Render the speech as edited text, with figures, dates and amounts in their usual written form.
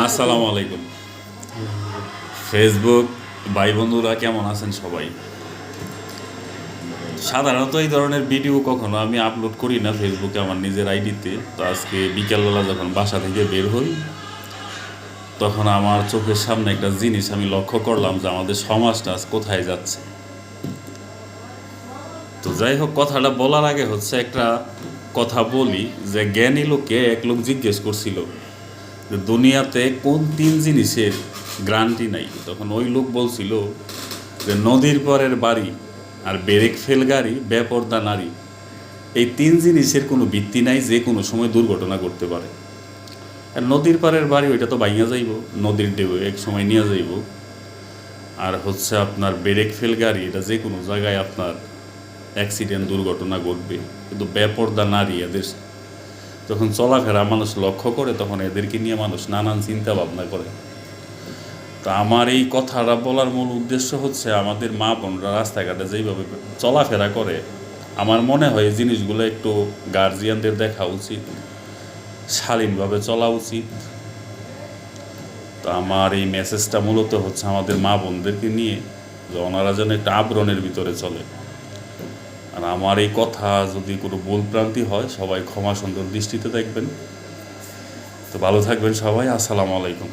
আসসালামু আলাইকুম। ফেসবুক ভাই বন্ধুরা কেমন আছেন সবাই? সাধারণত এই ধরনের ভিডিও কখনো আমি আপলোড করি না ফেসবুকে আমার নিজের আইডিতে। তো আজকে বিকেলবেলা যখন বাসা থেকে বের হই তখন আমার চোখের সামনে একটা জিনিস আমি লক্ষ্য করলাম যে আমাদের সমাজটা আজ কোথায় যাচ্ছে। তো যাই হোক, কথাটা বলার আগে একটা কথা বলি যে জ্ঞানী লোককে এক লোক জিজ্ঞেস করছিল যে দুনিয়াতে কোন তিন জিনিসের গ্যারান্টি নাই। তখন ওই লোক বলছিল যে নদীর পরের বাড়ি, আর ব্রেক ফেল গাড়ি, বেপরদা নারী। এই তিন জিনিসের কোনো ভিত্তি নাই, যে কোনো সময় দুর্ঘটনা করতে পারে। আর নদীর পাড়ের বাড়ি ওইটা তো ভাঙা যাইব, নদীর ঢেউ এক সময় নিয়ে যাইব। আর আপনার ব্রেক ফেল গাড়ি, এটা যে কোনো জায়গায় আপনার অ্যাক্সিডেন্ট দুর্ঘটনা ঘটবে। কিন্তু বেপরদা নারী, এদের যখন চলাফেরা মানুষ লক্ষ্য করে তখন এদেরকে নিয়ে মানুষ নানান চিন্তা ভাবনা করে। তো আমার এই কথাটা বলার মূল উদ্দেশ্য আমাদের মা বোনরা রাস্তাঘাটে যেইভাবে চলাফেরা করে, আমার মনে হয় এই জিনিসগুলো একটু গার্জিয়ানদের দেখা উচিত, শালীনভাবে চলা উচিত। তো আমার এই মেসেজটা মূলত আমাদের মা বোনদেরকে নিয়ে, যে ওনারা যেন একটা আবরণের ভিতরে চলে। আর আমার এই কথা যদি কোনো ভুলভ্রান্তি হয়, সবাই ক্ষমা সুন্দর দৃষ্টিতে দেখবেন। তো ভালো থাকবেন সবাই। আসসালামু আলাইকুম।